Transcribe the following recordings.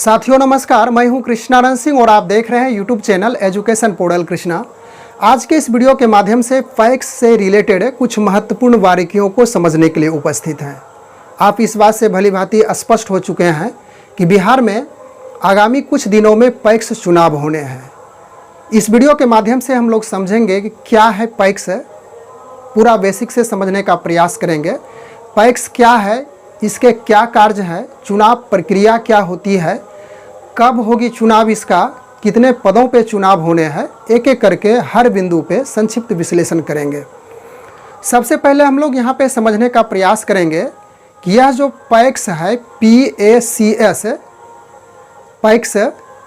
साथियों नमस्कार, मैं हूं कृष्णानंद सिंह और आप देख रहे हैं YouTube channel education portal Krishna. आज के इस वीडियो के माध्यम से पैक्स से रिलेटेड कुछ महत्वपूर्ण बारीकियों को समझने के लिए उपस्थित हैं। आप इस बात से भली भांति स्पष्ट हो चुके हैं कि बिहार में आगामी कुछ दिनों में पैक्स चुनाव होने हैं। इस वीडियो के माध्यम से हम लोग समझेंगे कि क्या है पैक्स, पूरा बेसिक से समझने का प्रयास करेंगे। पैक्स क्या है, इसके क्या कार्य है, चुनाव प्रक्रिया क्या होती है, कब होगी चुनाव, इसका कितने पदों पे चुनाव होने हैं, एक एक करके हर बिंदु पे संक्षिप्त विश्लेषण करेंगे। सबसे पहले हम लोग यहाँ पे समझने का प्रयास करेंगे कि यह जो पैक्स है, PACS, पैक्स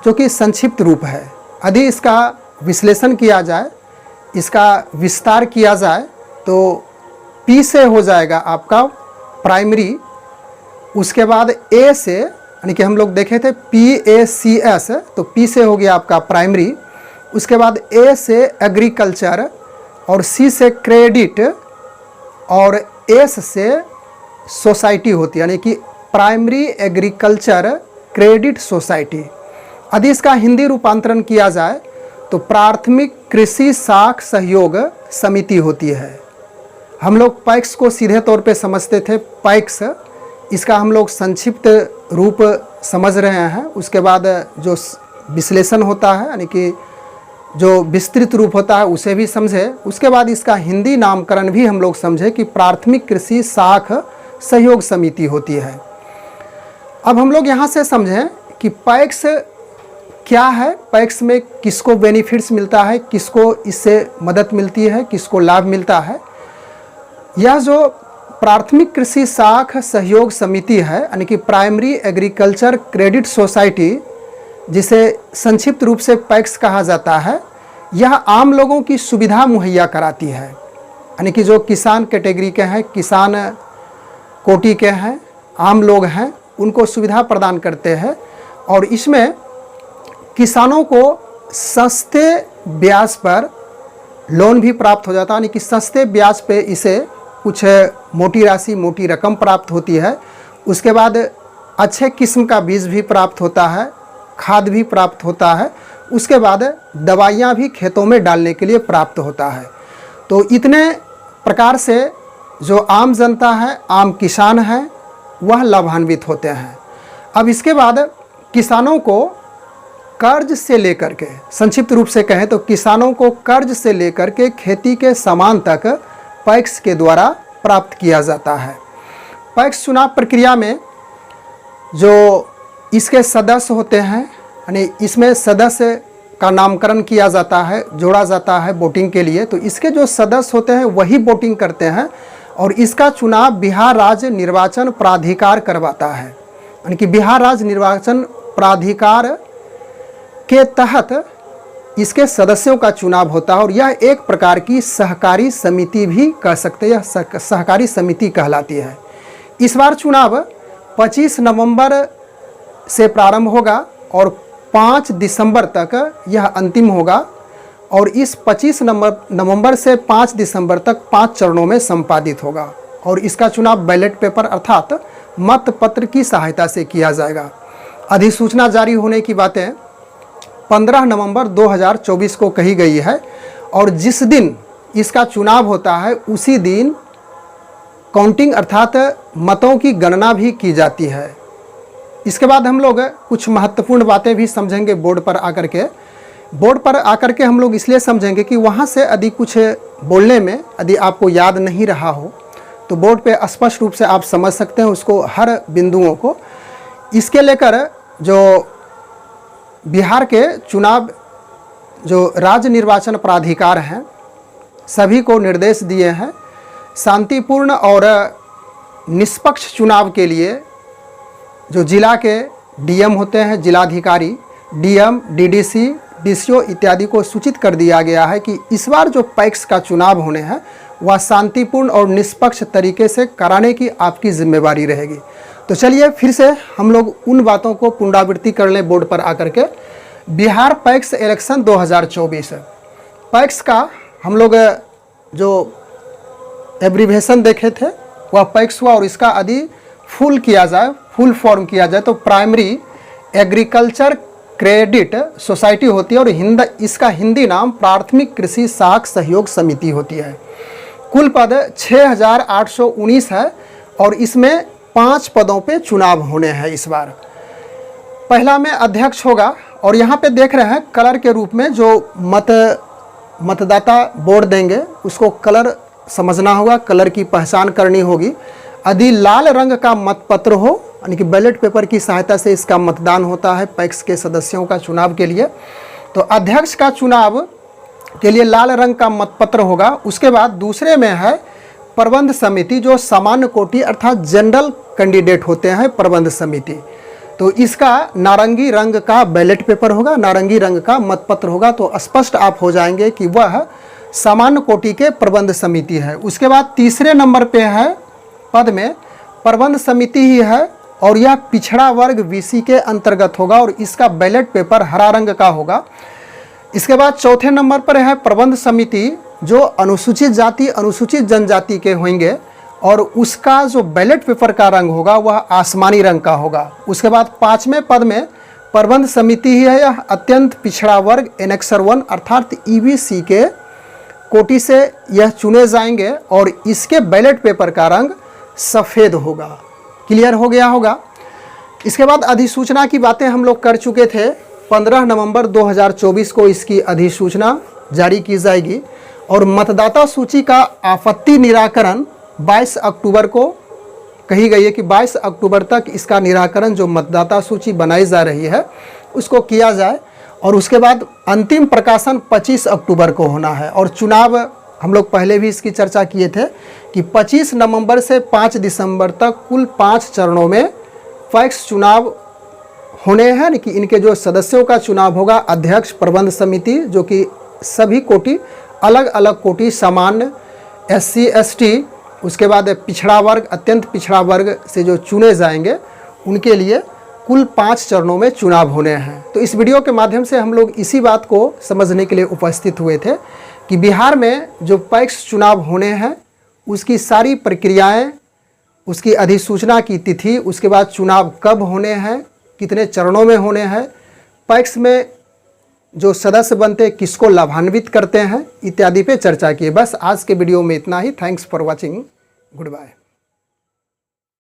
जो कि संक्षिप्त रूप है, यदि इसका विश्लेषण किया जाए, इसका विस्तार किया जाए तो P से हो जाएगा आपका प्राइमरी, उसके बाद A से, यानी कि हम लोग देखे थे PACS, तो P से हो गया आपका प्राइमरी, उसके बाद A से एग्रीकल्चर और C से क्रेडिट और S से सोसाइटी होती है, यानी कि प्राइमरी एग्रीकल्चर क्रेडिट सोसाइटी। यदि इसका हिंदी रूपांतरण किया जाए तो प्राथमिक कृषि साख सहयोग समिति होती है। हम लोग पैक्स को सीधे तौर पे समझते थे पैक्स, इसका हम लोग संक्षिप्त रूप समझ रहे हैं। उसके बाद जो विश्लेषण होता है, यानी कि जो विस्तृत रूप होता है, उसे भी समझे। उसके बाद इसका हिंदी नामकरण भी हम लोग समझे कि प्राथमिक कृषि साख सहयोग समिति होती है। अब हम लोग यहाँ से समझें कि पैक्स क्या है, पैक्स में किसको बेनिफिट्स मिलता है, किसको इससे मदद मिलती है, किसको लाभ मिलता है। यह जो प्राथमिक कृषि साख सहयोग समिति है, यानी कि प्राइमरी एग्रीकल्चर क्रेडिट सोसाइटी, जिसे संक्षिप्त रूप से पैक्स कहा जाता है, यह आम लोगों की सुविधा मुहैया कराती है। यानी कि जो किसान कैटेगरी के हैं, किसान कोटि के हैं, आम लोग हैं, उनको सुविधा प्रदान करते हैं। और इसमें किसानों को सस्ते ब्याज पर लोन भी प्राप्त हो जाता है, यानी कि सस्ते ब्याज पे इसे कुछ मोटी राशि, मोटी रकम प्राप्त होती है। उसके बाद अच्छे किस्म का बीज भी प्राप्त होता है, खाद भी प्राप्त होता है। उसके बाद दवाइयाँ भी खेतों में डालने के लिए प्राप्त होता है। तो इतने प्रकार से जो आम जनता है, आम किसान है, वह लाभान्वित होते हैं। अब इसके बाद किसानों को कर्ज से लेकर के, संक्षिप्त रूप से कहें तो किसानों को कर्ज से लेकर के खेती के सामान तक पैक्स के द्वारा प्राप्त किया जाता है। पैक्स चुनाव प्रक्रिया में जो इसके सदस्य होते हैं, यानी इसमें सदस्य का नामकरण किया जाता है, जोड़ा जाता है वोटिंग के लिए। तो इसके जो सदस्य होते हैं वही वोटिंग करते हैं और इसका चुनाव बिहार राज्य निर्वाचन प्राधिकार करवाता है। यानी कि बिहार राज्य निर्वाचन प्राधिकार के तहत इसके सदस्यों का चुनाव होता है और यह एक प्रकार की सहकारी समिति भी कह सकते हैं, यह सहकारी समिति कहलाती है। इस बार चुनाव 25 नवंबर से प्रारंभ होगा और 5 दिसंबर तक यह अंतिम होगा और इस 25 नवंबर से 5 दिसंबर तक 5 चरणों में संपादित होगा और इसका चुनाव बैलेट पेपर अर्थात मतपत्र की सहायता से किया जाएगा। अधिसूचना जारी होने की बातें 15 नवंबर 2024 को कही गई है और जिस दिन इसका चुनाव होता है उसी दिन काउंटिंग अर्थात मतों की गणना भी की जाती है। इसके बाद हम लोग कुछ महत्वपूर्ण बातें भी समझेंगे बोर्ड पर आकर के। बोर्ड पर आकर के हम लोग इसलिए समझेंगे कि वहाँ से यदि कुछ बोलने में यदि आपको याद नहीं रहा हो तो बोर्ड पे स्पष्ट रूप से आप समझ सकते हैं उसको, हर बिंदुओं को। इसके लेकर जो बिहार के चुनाव जो राज्य निर्वाचन प्राधिकार हैं सभी को निर्देश दिए हैं शांतिपूर्ण और निष्पक्ष चुनाव के लिए। जो जिला के DM होते हैं, जिलाधिकारी, DM, DDC, DCO इत्यादि को सूचित कर दिया गया है कि इस बार जो पैक्स का चुनाव होने हैं वह शांतिपूर्ण और निष्पक्ष तरीके से कराने की आपकी जिम्मेवारी रहेगी। तो चलिए फिर से हम लोग उन बातों को पुनरावृत्ति कर लें बोर्ड पर आकर के। बिहार पैक्स इलेक्शन 2024, पैक्स का हम लोग जो एब्रीवेशन देखे थे वह पैक्स हुआ और इसका यदि फुल किया जाए, फुल फॉर्म किया जाए तो प्राइमरी एग्रीकल्चर क्रेडिट सोसाइटी होती है और इसका हिंदी नाम प्राथमिक कृषि साख सहयोग समिति होती है। कुल पद 6819 है और इसमें 5 पदों पे चुनाव होने हैं इस बार। पहला में अध्यक्ष होगा और यहाँ पे देख रहे हैं कलर के रूप में जो मतदाता वोट देंगे उसको कलर समझना होगा, कलर की पहचान करनी होगी। यदि लाल रंग का मतपत्र हो यानी कि बैलेट पेपर की सहायता से इसका मतदान होता है पैक्स के सदस्यों का चुनाव के लिए, तो अध्यक्ष का चुनाव के लिए लाल रंग का मतपत्र होगा। उसके बाद दूसरे में है प्रबंध समिति, जो सामान्य कोटि अर्थात जनरल कैंडिडेट होते हैं प्रबंध समिति, तो इसका नारंगी रंग का बैलेट पेपर होगा, नारंगी रंग का मतपत्र होगा। तो स्पष्ट आप हो जाएंगे कि वह सामान्य कोटि के प्रबंध समिति है। उसके बाद तीसरे नंबर पे है पद में प्रबंध समिति ही है और यह पिछड़ा वर्ग VC के अंतर्गत होगा और इसका बैलेट पेपर हरा रंग का होगा। इसके बाद चौथे नंबर पर है प्रबंध समिति, जो अनुसूचित जाति अनुसूचित जनजाति के होंगे और उसका जो बैलेट पेपर का रंग होगा वह आसमानी रंग का होगा। उसके बाद 5वें पद में प्रबंध समिति ही है, यह अत्यंत पिछड़ा वर्ग एनेक्सर 1 अर्थात EBC के कोटि से यह चुने जाएंगे और इसके बैलेट पेपर का रंग सफ़ेद होगा। क्लियर हो गया होगा। इसके बाद अधिसूचना की बातें हम लोग कर चुके थे। 15 नवंबर 2024 को इसकी अधिसूचना जारी की जाएगी और मतदाता सूची का आपत्ति निराकरण 22 अक्टूबर को कही गई है कि 22 अक्टूबर तक इसका निराकरण जो मतदाता सूची बनाई जा रही है उसको किया जाए और उसके बाद अंतिम प्रकाशन 25 अक्टूबर को होना है। और चुनाव हम लोग पहले भी इसकी चर्चा किए थे कि 25 नवंबर से 5 दिसंबर तक कुल 5 चरणों में पैक्स चुनाव होने हैं कि इनके जो सदस्यों का चुनाव होगा, अध्यक्ष, प्रबंध समिति जो कि सभी कोटि अलग अलग कोटि सामान्य SC ST उसके बाद पिछड़ा वर्ग अत्यंत पिछड़ा वर्ग से जो चुने जाएंगे उनके लिए कुल 5 चरणों में चुनाव होने हैं। तो इस वीडियो के माध्यम से हम लोग इसी बात को समझने के लिए उपस्थित हुए थे कि बिहार में जो पैक्स चुनाव होने हैं उसकी सारी प्रक्रियाएं, उसकी अधिसूचना की तिथि, उसके बाद चुनाव कब होने हैं, कितने चरणों में होने हैं, पैक्स में जो सदस्य बनते किसको लाभान्वित करते हैं इत्यादि पे चर्चा की। बस आज के वीडियो में इतना ही। Thanks for watching. Good bye.